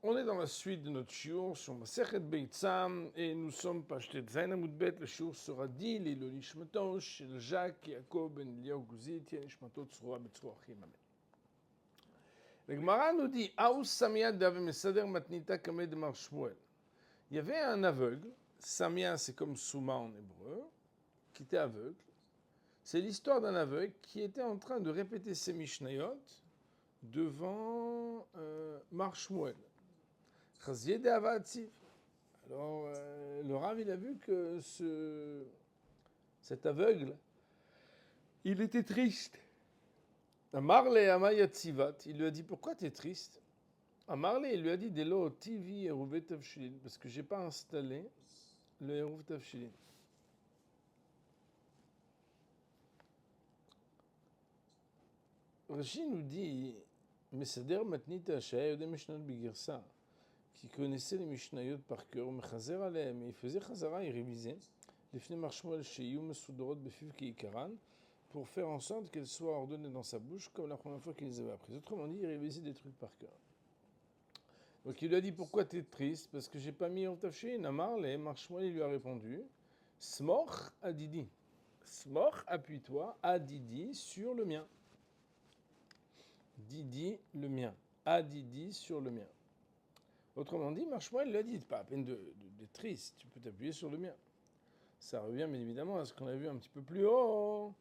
On est dans la suite de notre shiur sur Masechet Beitzam et nous sommes page Zayin Amud Bet. Le shiur sera dit Lilo Nishmato Shel Jacques Yaakov Ben Eliyahu Guzit Nishmato Tzroa Betzroa Achim Amen. Le Gemara nous dit Aous Samia Dave Mesader Matnita Kamed Mar Shmuel. Il y avait un aveugle. Samia, c'est comme Souma en hébreu, qui était aveugle. C'est l'histoire d'un aveugle qui était en train de répéter ses Mishnayot devant Mar Shmuel. Alors, le Rav, il a vu que cet aveugle, il était triste. Amarle Amayatzivat, il lui a dit, pourquoi tu es triste? Amarle, il lui a dit, Delo TV Eruv Tavshilin, parce que je n'ai pas installé le Eruv Tavshilin. Rashi nous dit, Mesader Matnita Shaya Yodem Mishnayot Bigirsa, qui connaissait les Mishnayot par cœur, Mechazer Aleem, il faisait Chazara, il révisait, les Fnei Mar Shmuel Sheyu Mesudorot Befiv Keikaran, pour faire en sorte qu'elles soient ordonnées dans sa bouche comme la première fois qu'il les avait apprises. Autrement dit, il révisait des trucs par cœur. Donc il lui a dit, pourquoi tu es triste? Parce que j'ai pas mis en tafshin. Amar, les Mar Shmuel, il lui a répondu, Smor Adidi. Smor, appuie-toi, Adidi, sur le mien. Didi, le mien. Adidi, sur le mien. Autrement dit, Mar Shmuel lui a dit, pas à peine d'être triste, tu peux t'appuyer sur le mien. Ça revient bien évidemment à ce qu'on a vu un petit peu plus haut,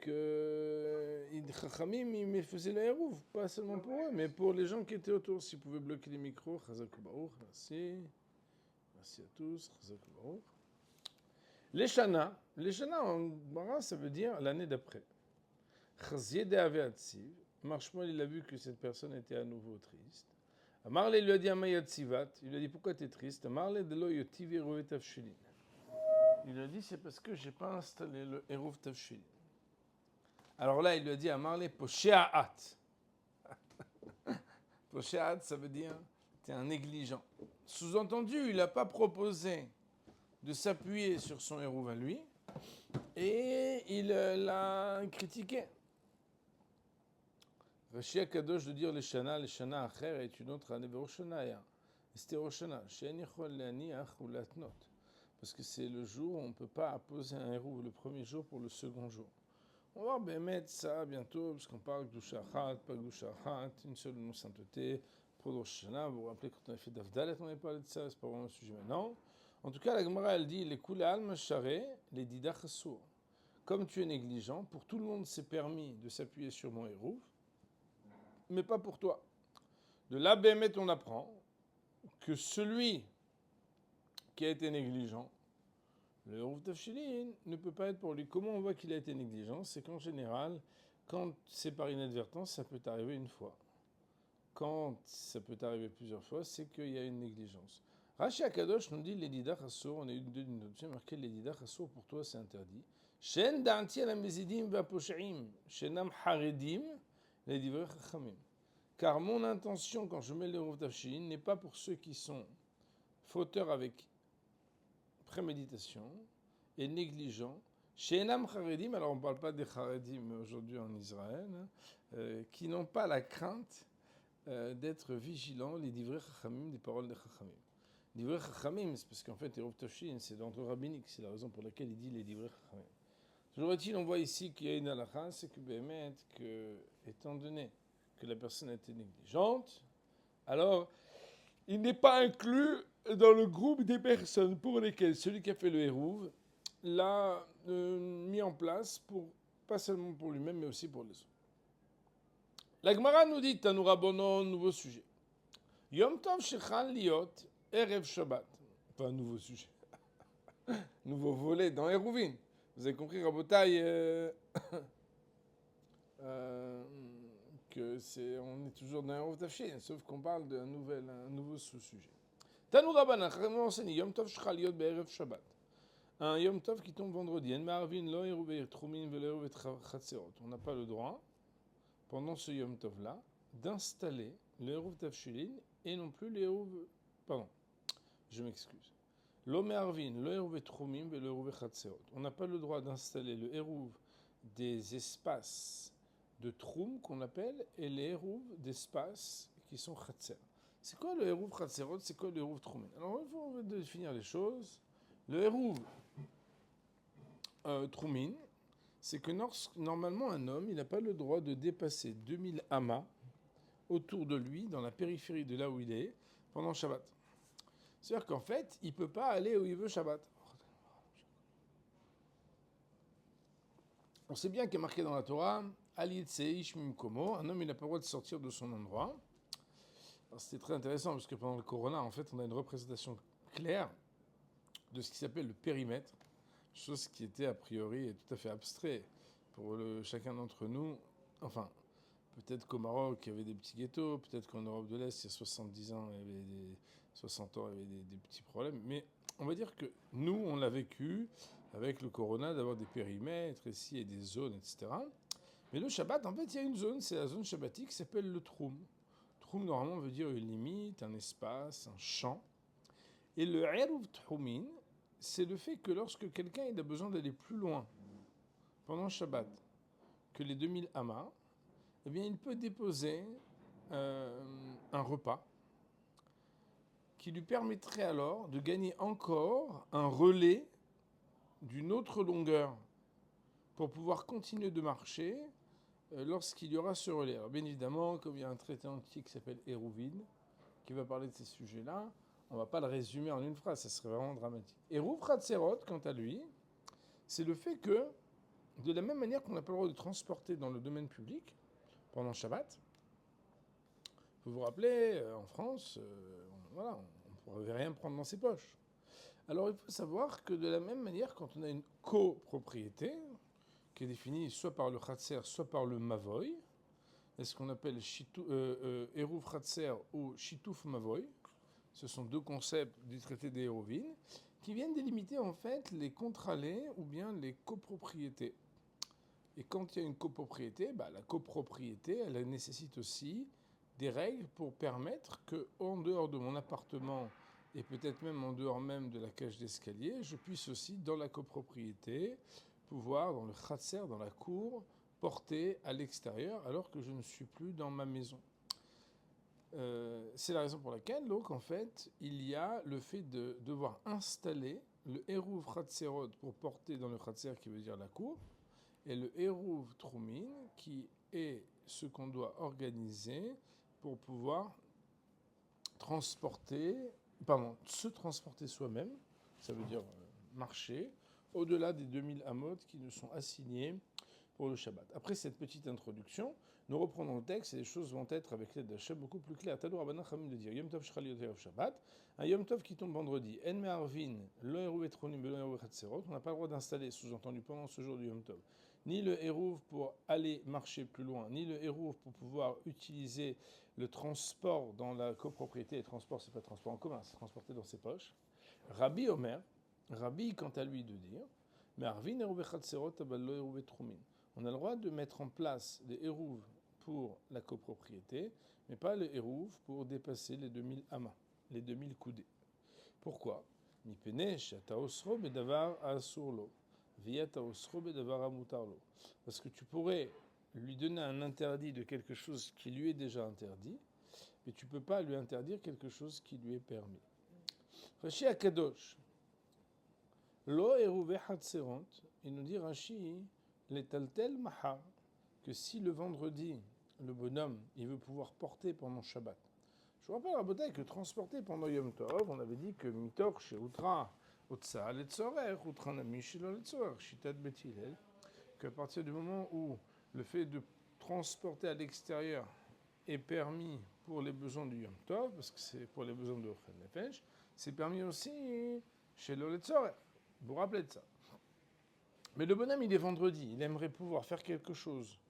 que Chachamim, ils faisaient la hérouv, pas seulement pour eux, mais pour les gens qui étaient autour. S'ils pouvaient bloquer les micros, Chazak Baruch, merci. Merci à tous, Chazak Baruch. Les Shana en Bara, ça veut dire l'année d'après. Chazieh de Aveatziv, Mar Shmuel, il a vu que cette personne était à nouveau triste. Amarle lui a dit Amayatzivat, il lui a dit pourquoi tu es triste? Amarle de lo yotiv Eruv Tavshilin. Il lui a dit c'est parce que je n'ai pas installé le Eruv Tavshilin. Alors là, il lui a dit à Marley, Poshéa'at. Poshéa'at, ça veut dire, tu es un négligent. Sous-entendu, il n'a pas proposé de s'appuyer sur son hérouve à lui, et il l'a critiqué. Rashi HaKadosh de dire les Shana Acher est une autre année, Veroshana, c'était Roshana, She'en Yechol Le'aniach ou Latnot. Parce que c'est le jour où on ne peut pas apposer un hérouve le premier jour pour le second jour. On va voir mettre ça bientôt, parce qu'on parle de Gdusha Achat, pas Gdusha Achat, une seule sainteté, pour Rosh Hashanah. Vous vous rappelez quand on a fait Davdalet, on avait parlé de ça, c'est pas vraiment le sujet maintenant. En tout cas, la Gemara, elle dit, les Kula Al-Mashare, les Didach Assour. Comme tu es négligent, pour tout le monde c'est permis de s'appuyer sur mon hérouve, mais pas pour toi. De là, Bémet, on apprend que celui qui a été négligent, le Eruv Tavshilin ne peut pas être pour lui. Comment on voit qu'il a été négligent? C'est qu'en général, quand c'est par inadvertance, ça peut arriver une fois. Quand ça peut arriver plusieurs fois, c'est qu'il y a une négligence. Rashi HaKadosh nous dit les Didach Assour, on a eu une notion marquée les Didach Assour, pour toi c'est interdit. Shen da'anti ala mezidim va'poshaim, shenam haredim, les divrei chachamim. Car mon intention quand je mets le Eruv Tavshilin n'est pas pour ceux qui sont fauteurs avec préméditation et négligent. Chez Enam Charedim, alors on ne parle pas des Charedim aujourd'hui en Israël, qui n'ont pas la crainte d'être vigilants, les divrei Chachamim, des paroles des Chachamim. Divrei Chachamim, c'est parce qu'en fait, Eruv Tavshilin, c'est d'ordre rabbinique, c'est la raison pour laquelle il dit les divrei Chachamim. Toujours est-il, on voit ici qu'il y a une halakha, c'est que Bémet, que, étant donné que la personne a été négligente, alors il n'est pas inclus dans le groupe des personnes pour lesquelles celui qui a fait le hérouve l'a mis en place, pour, pas seulement pour lui-même, mais aussi pour les autres. La Gemara nous dit, Tanoura Bonon, nouveau sujet. Yom Tov Shechan Liot, Erev Shabbat. Enfin, nouveau sujet. Nouveau volet dans Hérouvin. Vous avez compris, Rabotai, que on est toujours dans Eruv Tavshilin, sauf qu'on parle d'un nouveau sous-sujet. Tanou Rabbanan, Chachamim enseigne Yom Tov Shechal Liot be'erev Shabbat. Un Yom Tov qui tombe vendredi. En ma'arvin lo eruv trumin velo eruv chatserot. On n'a pas le droit, pendant ce Yom Tov là, d'installer le Eruv Tavshilin et non plus le Eruv. Pardon, je m'excuse. Lo ma'arvin lo eruv trumin velo eruv chatserot. On n'a pas le droit d'installer le Eruv des espaces de troum qu'on appelle et les Eruv d'espaces qui sont chatser. C'est quoi le Hérouv Khatserot? C'est quoi le Hérouv Troumin? Alors, il faut définir les choses. Le Hérouv Troumin, c'est que normalement, un homme, il n'a pas le droit de dépasser 2000 amas autour de lui, dans la périphérie de là où il est, pendant Shabbat. C'est-à-dire qu'en fait, il ne peut pas aller où il veut Shabbat. On sait bien qu'il est marqué dans la Torah, Ali Tseish Mimkomo, un homme, il n'a pas le droit de sortir de son endroit. C'était très intéressant parce que pendant le Corona, en fait, on a une représentation claire de ce qui s'appelle le périmètre, chose qui était a priori tout à fait abstrait pour chacun d'entre nous. Enfin, peut-être qu'au Maroc, il y avait des petits ghettos, peut-être qu'en Europe de l'Est, il y a 70 ans, il y avait 60 ans, il y avait des petits problèmes. Mais on va dire que nous, on l'a vécu avec le Corona, d'avoir des périmètres ici et des zones, etc. Mais le Shabbat, en fait, il y a une zone, c'est la zone shabbatique qui s'appelle le Troum. Troum, normalement, veut dire une limite, un espace, un champ. Et le Eruv Troumin, c'est le fait que lorsque quelqu'un il a besoin d'aller plus loin pendant Shabbat que les 2000 amas, eh bien, il peut déposer un repas qui lui permettrait alors de gagner encore un relais d'une autre longueur pour pouvoir continuer de marcher lorsqu'il y aura ce relais. Alors bien évidemment, comme il y a un traité antique qui s'appelle Hérouvin, qui va parler de ces sujets-là, on ne va pas le résumer en une phrase, ça serait vraiment dramatique. Hérouv Khatserot, quant à lui, c'est le fait que, de la même manière qu'on n'a pas le droit de transporter dans le domaine public pendant Shabbat, vous vous rappelez, en France, voilà, on ne pouvait rien prendre dans ses poches. Alors il faut savoir que de la même manière, quand on a une copropriété, qui est définie soit par le Khatser, soit par le Mavoy, est ce qu'on appelle Hérouv Khatser ou Shitouf Mavoy. Ce sont deux concepts du traité des Hérovines qui viennent délimiter en fait les contralets ou bien les copropriétés. Et quand il y a une copropriété, la copropriété, elle nécessite aussi des règles pour permettre que, en dehors de mon appartement et peut-être même en dehors même de la cage d'escalier, je puisse aussi, dans la copropriété, pouvoir, dans le khatser, dans la cour, porter à l'extérieur alors que je ne suis plus dans ma maison. C'est la raison pour laquelle, donc, en fait, il y a le fait de devoir installer le Hérouv Khatserot pour porter dans le Khatser, qui veut dire la cour, et le Hérouv Troumin, qui est ce qu'on doit organiser pour pouvoir se transporter soi-même, ça veut dire marcher, au-delà des 2000 amot qui nous sont assignés pour le Shabbat. Après cette petite introduction, nous reprenons le texte et les choses vont être, avec l'aide d'Hachem, beaucoup plus claires. Tadou Rabbanan Chamim de dire Yom Tov Shchal Yotev Shabbat, un Yom Tov qui tombe vendredi. En Me'arvin, lo Hérouv Etronim, lo Hérouv Khatserot. On n'a pas le droit d'installer, sous-entendu pendant ce jour du Yom Tov, ni le Hérouv pour aller marcher plus loin, ni le Hérouv pour pouvoir utiliser le transport dans la copropriété. Le transport, c'est pas transport en commun, c'est transporter dans ses poches. Rabbi Omer, Rabbi quant à lui de dire Me'arvin Hérouv Khatserot, abal lo Hérouv Etronim. On a le droit de mettre en place les hérouves pour la copropriété, mais pas les hérouves pour dépasser les 2000 amas, les 2000 coudées. Pourquoi? Parce que tu pourrais lui donner un interdit de quelque chose qui lui est déjà interdit, mais tu ne peux pas lui interdire quelque chose qui lui est permis. Rashi Akadosh, Lo hérouvé hatseront, il nous dit Rashi, les taltel mahar, que si le vendredi, le bonhomme, il veut pouvoir porter pendant Shabbat. Je vous rappelle, Rabotai, que transporter pendant Yom Tov, on avait dit que mitor chez Outra, Otsa, Letzorer, Outra Nami, Shilo Letzorer, Shitat Betilel, qu'à partir du moment où le fait de transporter à l'extérieur est permis pour les besoins du Yom Tov, parce que c'est pour les besoins de Ochel Nefesh, c'est permis aussi chez le Letzorer. Vous vous rappelez de ça? Mais le bonhomme, il est vendredi. Il aimerait pouvoir faire quelque chose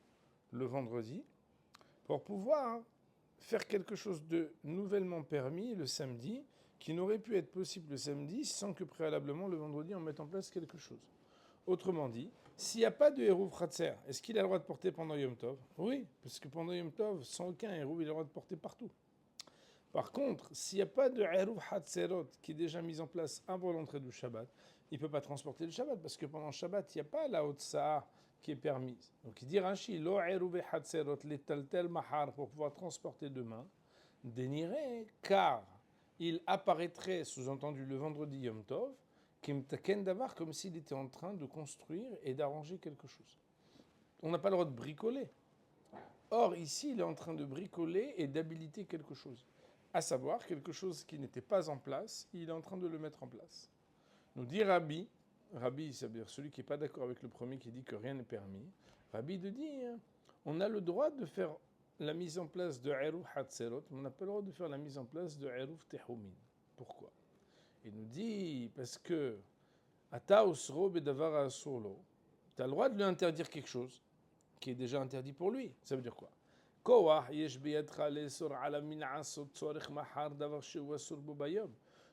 le vendredi pour pouvoir faire quelque chose de nouvellement permis le samedi, qui n'aurait pu être possible le samedi sans que préalablement le vendredi on mette en place quelque chose. Autrement dit, s'il n'y a pas de Hérouv Khatser, est-ce qu'il a le droit de porter pendant Yom Tov? Oui, parce que pendant Yom Tov, sans aucun Hérouv, il a le droit de porter partout. Par contre, s'il n'y a pas de Hérouv Hatserot qui est déjà mis en place avant l'entrée du Shabbat, il ne peut pas transporter le Shabbat, parce que pendant le Shabbat, il n'y a pas la Otsa'a qui est permise. Donc il dit Rashi, Lo Hérouv Hatserot, les taltel mahar, pour pouvoir transporter demain, déniré, car il apparaîtrait, sous-entendu le vendredi Yom Tov, Kimtaken Davar, comme s'il était en train de construire et d'arranger quelque chose. On n'a pas le droit de bricoler. Or, ici, il est en train de bricoler et d'habiliter quelque chose. À savoir, quelque chose qui n'était pas en place, il est en train de le mettre en place. Nous dit Rabbi, c'est-à-dire celui qui n'est pas d'accord avec le premier qui dit que rien n'est permis, Rabbi de dire, on a le droit de faire la mise en place de Eruv Hatzerot, mais on n'a pas le droit de faire la mise en place de Eruv Tehumin. Pourquoi? Il nous dit, parce que Ata Osro Bedavar Asurlo, tu as le droit de lui interdire quelque chose qui est déjà interdit pour lui. Ça veut dire quoi?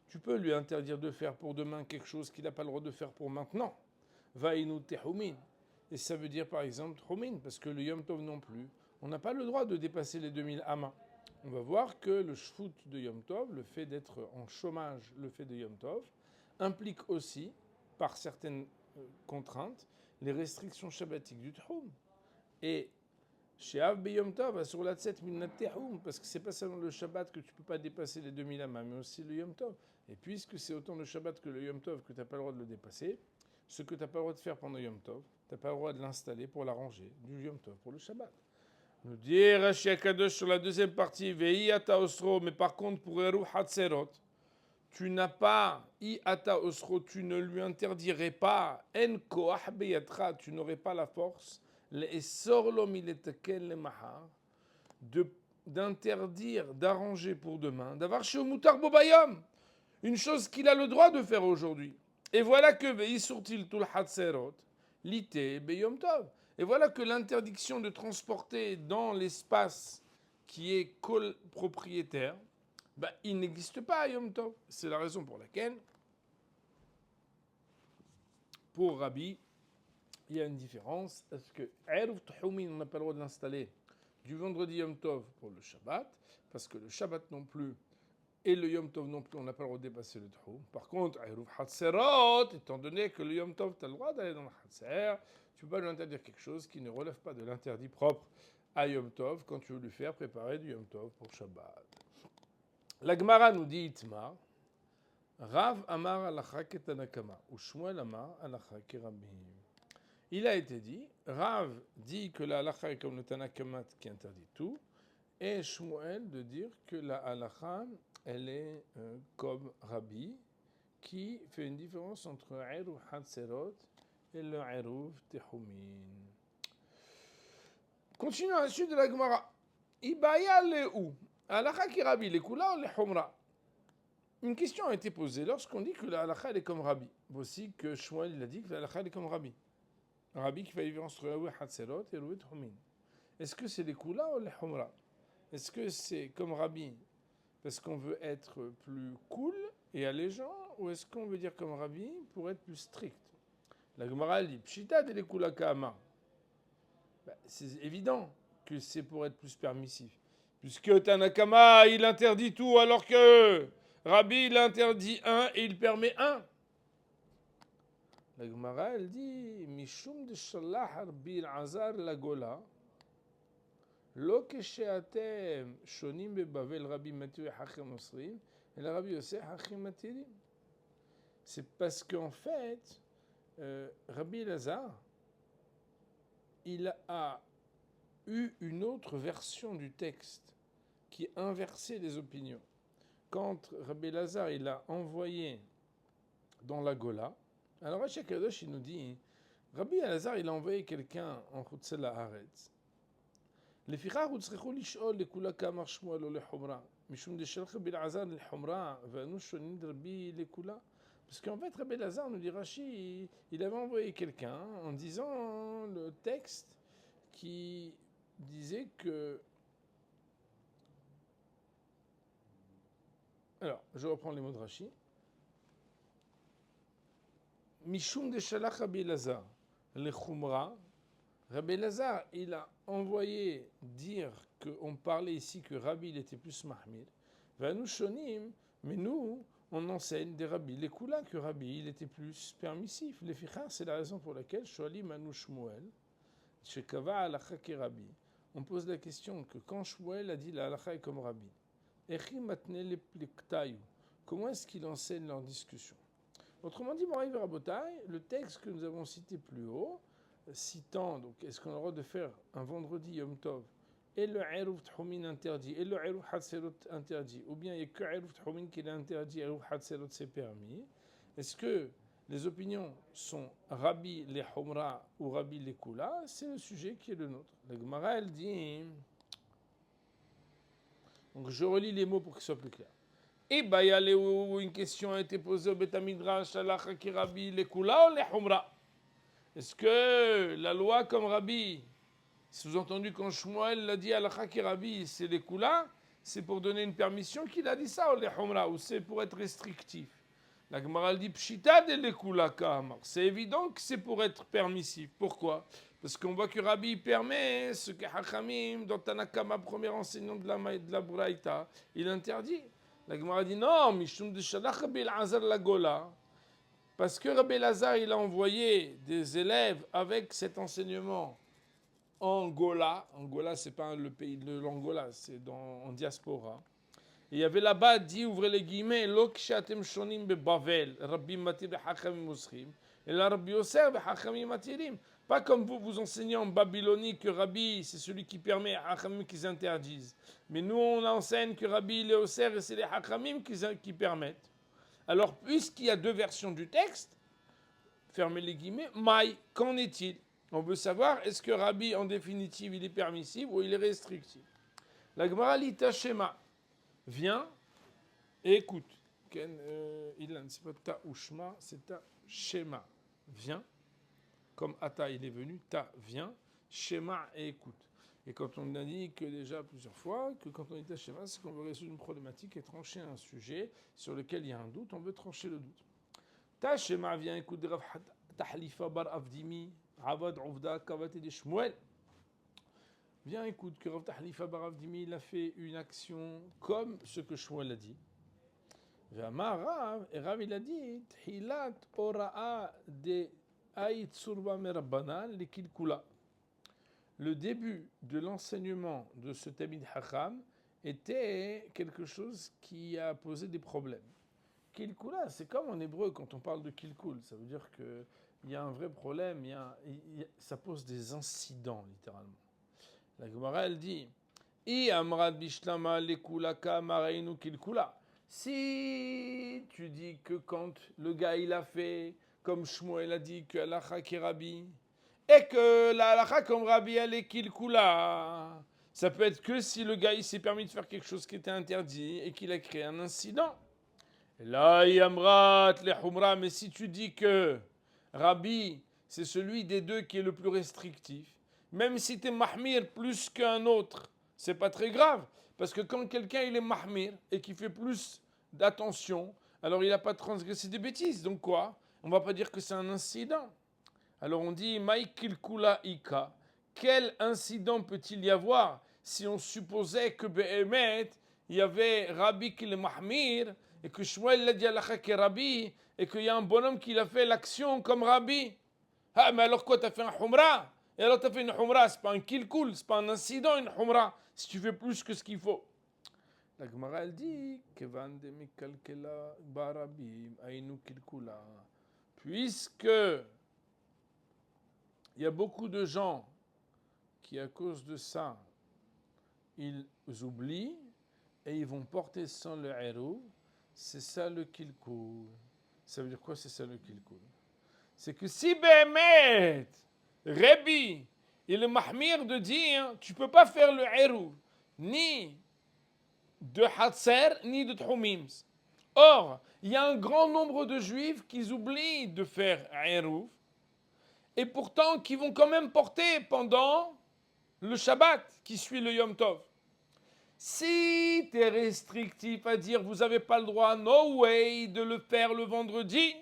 Tu peux lui interdire de faire pour demain quelque chose qu'il n'a pas le droit de faire pour maintenant. Et ça veut dire par exemple Humin, parce que le Yom Tov non plus. On n'a pas le droit de dépasser les 2000 amas. On va voir que le shfut de Yom Tov, le fait d'être en chômage, le fait de Yom Tov, implique aussi, par certaines contraintes, les restrictions shabbatiques du Tchoum. Et chez Av Beyom Tov, sur la tset min Tehum, parce que c'est pas seulement le Shabbat que tu peux pas dépasser les 2000 amas, mais aussi le Yom Tov. Et puisque c'est autant le Shabbat que le Yom Tov que tu n'as pas le droit de le dépasser, ce que tu n'as pas le droit de faire pendant Yom Tov, tu n'as pas le droit de l'installer pour l'arranger du Yom Tov pour le Shabbat. Nous dit Rashi Akadosh sur la deuxième partie, Vei ata osro, mais par contre pour Eru Hatzerot, tu n'as pas, I ata osro, tu ne lui interdirais pas, En koach beyatra, tu n'aurais pas la force, d'interdire, d'arranger pour demain, d'avoir chez Moutar Bobayom, une chose qu'il a le droit de faire aujourd'hui. Et voilà que Veïsurtil Tul Hatzerot, Lité Beyom Tov. Et voilà que l'interdiction de transporter dans l'espace qui est propriétaire, il n'existe pas à Yom Tov. C'est la raison pour laquelle, pour Rabbi, il y a une différence. Est-ce que Eruv Tehumin, on n'a pas le droit de l'installer du vendredi Yom Tov pour le Shabbat, parce que le Shabbat non plus et le Yom Tov non plus, on n'a pas le droit de dépasser le Tehum. Par contre, Eruv Hatzerot, étant donné que le Yom Tov, tu as le droit d'aller dans le Hatzer, tu ne peux pas lui interdire quelque chose qui ne relève pas de l'interdit propre à Yom Tov quand tu veux lui faire préparer du Yom Tov pour Shabbat. La Gemara nous dit Itmar, Rav Amar alacha ketanakama, ou Shmuel Amar alacha kerabim. Il a été dit, Rav dit que la halacha est comme le Tanakamat qui interdit tout, et Shmuel de dire que la halacha, elle est comme Rabbi, qui fait une différence entre Eruv Hatzerot et le Eruv Tehumin. Continuons à la suite de la Gemara. Ibaya le'u, halacha ki Rabbi, le kula ou le humra? Une question a été posée lorsqu'on dit que la halacha elle est comme Rabbi. Voici que Shmuel il a dit que la halacha elle est comme Rabbi. Rabbi qui fait la différence entre Eruv Hatzerot et Eruv Tehumin. Est-ce que c'est les Kula ou les Humra? Est-ce que c'est comme Rabbi parce qu'on veut être plus cool et allégeant, ou est-ce qu'on veut dire comme Rabbi pour être plus strict? La Gemara dit Pshita de les Kula Kama. C'est évident que c'est pour être plus permissif. Puisque Tanakama il interdit tout alors que Rabbi il interdit un et il permet un. La Gemara, elle dit Mishum de Shallah Rabbi Elazar la Gola, lo kesheatem shonim bebavel Rabbi Mathieu et Hachim Osrim, et la Rabbi Yosef Hachim Matirim. C'est parce qu'en fait, Rabbi Elazar, il a eu une autre version du texte qui inversait les opinions. Quand Rabbi Elazar, il a envoyé dans la Gola, alors Rashi Kadosh il nous dit, Rabbi Elazar il a envoyé quelqu'un en Chutz La'aretz. לפיכך הוצרכו לשאול לכולה כמה שמואל או לחומרה. משום דשלח רבי אלעזר לחומרה ואנו שונים דרבי לכולה. Parce qu'en fait, Rabbi Elazar nous dit Rashi, il avait envoyé quelqu'un en disant le texte qui disait que. Alors, je reprends les mots de Rashi. Mishum de Shalach Rabbi Elazar, le Khumra, Rabbi Elazar, il a envoyé dire qu'on parlait ici que Rabbi il était plus Mahmir. Vanu Shonim, mais nous, on enseigne des Rabbi, les Kula que Rabbi il était plus permissif. Les Fichar, c'est la raison pour laquelle Shoali Manu Shmuel, Shekava Alacha ki Rabbi. On pose la question que quand Shmuel a dit la Alacha est comme Rabbi, Echi matne le pliktayu. Comment est-ce qu'il enseigne leur discussion? Autrement dit, Moraï Rabotai, le texte que nous avons cité plus haut, citant, donc, est-ce qu'on a le droit de faire un vendredi Yom Tov et le Eruv Tchoumin interdit, et le Eruv Hatserot interdit, ou bien il n'y a que Eruv Tchoumin qui est interdit, Eruv Hatserot c'est permis. Est-ce que les opinions sont Rabbi les Humra ou Rabbi les Kula? C'est le sujet qui est le nôtre. La Gemara, elle dit, donc je relis les mots pour qu'ils soient plus clairs. Et bah, il y a une question a été posée au Beth Midrash, Halacha ki Rabbi les Kula ou les Humra? Est-ce que la loi comme Rabbi, sous-entendu quand Shmuel l'a dit Halacha ki Rabbi, c'est les Kula, c'est pour donner une permission qu'il a dit ça ou les Humra, ou c'est pour être restrictif? La Gemara dit Pshita de les Kula Kahamar. C'est évident que c'est pour être permissif. Pourquoi? Parce qu'on voit que Rabbi permet ce que Hachamim, dans Tanakama, premier enseignant de la Braïta, il interdit. La Gemara dit non, Mishum de Shalach Rabbi Elazar la Gola. Parce que Rabbi Elazar, il a envoyé des élèves avec cet enseignement en Gola. Angola, c'est pas le pays de l'Angola, c'est en diaspora. Et il y avait là-bas dit, ouvrez les guillemets, Lo kshatem shonim be Bavel, Rabbi matir be Hachamim muschim, et là Rabbi Yosser be Hachamim matirim. Pas comme vous enseignez en Babylonie que Rabbi, c'est celui qui permet à Hachamim qu'ils interdisent. Mais nous, on enseigne que Rabbi il est Yosser et c'est les Hachamim qui permettent. Alors, puisqu'il y a deux versions du texte, fermez les guillemets, Maï, qu'en est-il? On veut savoir, est-ce que Rabbi, en définitive, il est permissible ou il est restrictif? La Gemara lit Tashema. Viens et écoute. Ilan, c'est pas ta ou shma, c'est ta shema. Viens, comme Ata il est venu, ta viens, shema et écoute. Et quand on a dit que déjà plusieurs fois, que quand on dit ta shema, c'est qu'on veut résoudre une problématique et trancher un sujet sur lequel il y a un doute, on veut trancher le doute. Ta shema, viens écoute, Rav Tahlifa bar Avdimi, Avad Uvda Kavate de Shmuel. Viens, écoute, que Rav Tahlifa bar Avdimi, il a fait une action comme ce que Shmuel a dit. Et Rav, il a dit, Thilat ora'a de Aït Surba Merabbanan, l'Ekil Kula. Le début de l'enseignement de ce Tamid Hacham était quelque chose qui a posé des problèmes. Kilkula, c'est comme en hébreu quand on parle de Kilkul, ça veut dire qu'il y a un vrai problème, ça pose des incidents littéralement. La Gemara, elle dit si tu dis que quand le gars il a fait, comme Shmuel a dit que Halacha ki Rabbi, et que la Halacha comme Rabbi elle est Kilkula, ça peut être que si le gars il s'est permis de faire quelque chose qui était interdit et qu'il a créé un incident. Là, Yamrat, les Humra, mais si tu dis que Rabbi, c'est celui des deux qui est le plus restrictif, même si tu es mahmir plus qu'un autre, c'est pas très grave. Parce que quand quelqu'un il est mahmir et qui fait plus d'attention, alors il n'a pas transgressé des bêtises. Donc quoi? On va pas dire que c'est un incident. Alors on dit Maïkil Kula Ika. Quel incident peut-il y avoir si on supposait que Behemet, il y avait Rabbi qui est mahmir et que Shmuel l'a dit Halacha ki Rabbi et qu'il y a un bonhomme qui a fait l'action comme Rabbi? Ah, mais alors quoi, t'as fait un Humra? Et alors t'as fait une Humra, c'est pas un kilkul, c'est pas un incident, une Humra, si tu fais plus que ce qu'il faut. La Gemara, elle dit Kevan de mikalkela barabim ainu kilkula. Puisque il y a beaucoup de gens qui, à cause de ça, ils oublient et ils vont porter sans le héros. C'est ça le kilkul. Ça veut dire quoi, c'est ça le kilkul? C'est que si Béhémet, Rabbi, il est mahmir de dire, tu ne peux pas faire le héros, ni de Hatser, ni de Tchoumim. Or, il y a un grand nombre de juifs qui oublient de faire héros, et pourtant qui vont quand même porter pendant le Shabbat qui suit le Yom Tov. Si tu es restrictif à dire vous n'avez pas le droit, no way, de le faire le vendredi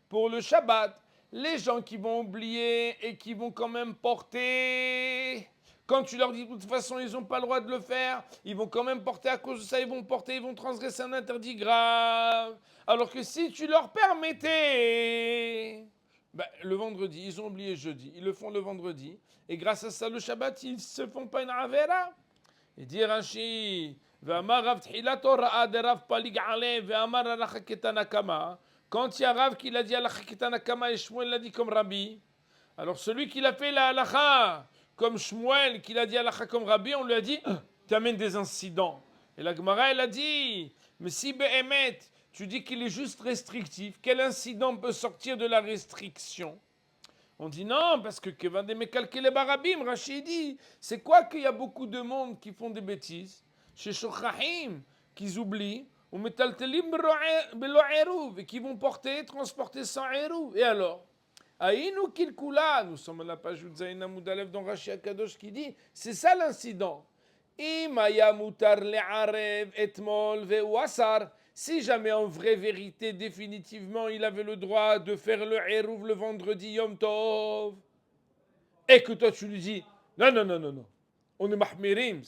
pour le Shabbat, les gens qui vont oublier et qui vont quand même porter, quand tu leur dis de toute façon ils n'ont pas le droit de le faire, ils vont quand même porter à cause de ça, ils vont transgresser un interdit grave. Alors que si tu leur permettais, le vendredi, ils ont oublié jeudi, ils le font le vendredi, et grâce à ça le Shabbat, ils ne se font pas une avera. Et dit Rashi, Ve'amar Rav Tchilato ra'a de Rav Palig aleh ve'amar halacha ketanakama. Quand il y a Rav qui l'a dit halacha ketanakama et Shmuel l'a dit comme Rabbi, alors celui qui l'a fait la halacha comme Shmuel, qui l'a dit halacha comme Rabbi, on lui a dit tu amènes des incidents. Et la Gemara elle a dit mais si be'emet tu dis qu'il est juste restrictif, quel incident peut sortir de la restriction? On dit non, parce que Kevan de Mekalkele Barabim, Rachid dit, c'est quoi qu'il y a beaucoup de monde qui font des bêtises? Chez Shochahim, qu'ils oublient, ou Metaltelim Belo Eruv, et qui vont porter, transporter sans Eruv. Et alors? Aïnou Kilkula, nous sommes à la page Udzaïna Moudalev dans Rashi Akadosh qui dit, c'est ça l'incident. Imaya Mutar Le'arev Etmol Ve'uasar. Si jamais en vraie vérité, définitivement, il avait le droit de faire le Eruv le vendredi Yom Tov, et que toi tu lui dis, non, non, non, non, non, on est Mahmirim.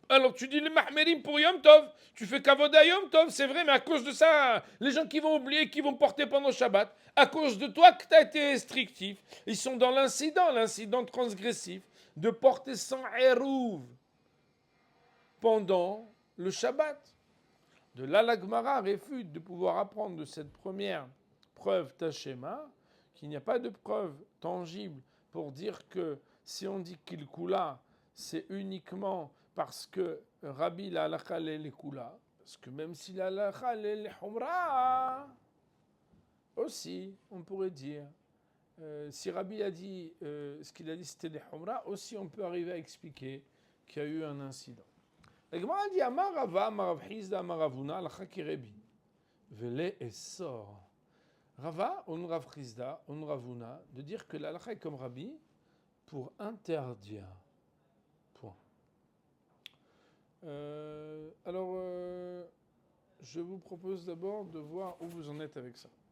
Alors tu dis le Mahmirim pour Yom Tov, tu fais Kavoda Yom Tov, c'est vrai, mais à cause de ça, les gens qui vont oublier, qui vont porter pendant Shabbat, à cause de toi que tu as été restrictif, ils sont dans l'incident transgressif, de porter sans Eruv pendant le Shabbat. De là, la Gemara réfute de pouvoir apprendre de cette première preuve Tashema qu'il n'y a pas de preuve tangible pour dire que si on dit qu'il coula, c'est uniquement parce que Rabbi la halakha les coula, parce que même si la halakha les humra, aussi, on pourrait dire, si Rabbi a dit ce qu'il a dit c'était les humra, aussi on peut arriver à expliquer qu'il y a eu un incident. La Gemara dit Amar Rava, Amar Rav Chizda, Amar Ravuna, halacha kirebi. Vele essor. Rava, on Rav Chizda, on Ravuna, de dire que la halacha est comme Rabbi pour interdire. Point. Alors, je vous propose d'abord de voir où vous en êtes avec ça.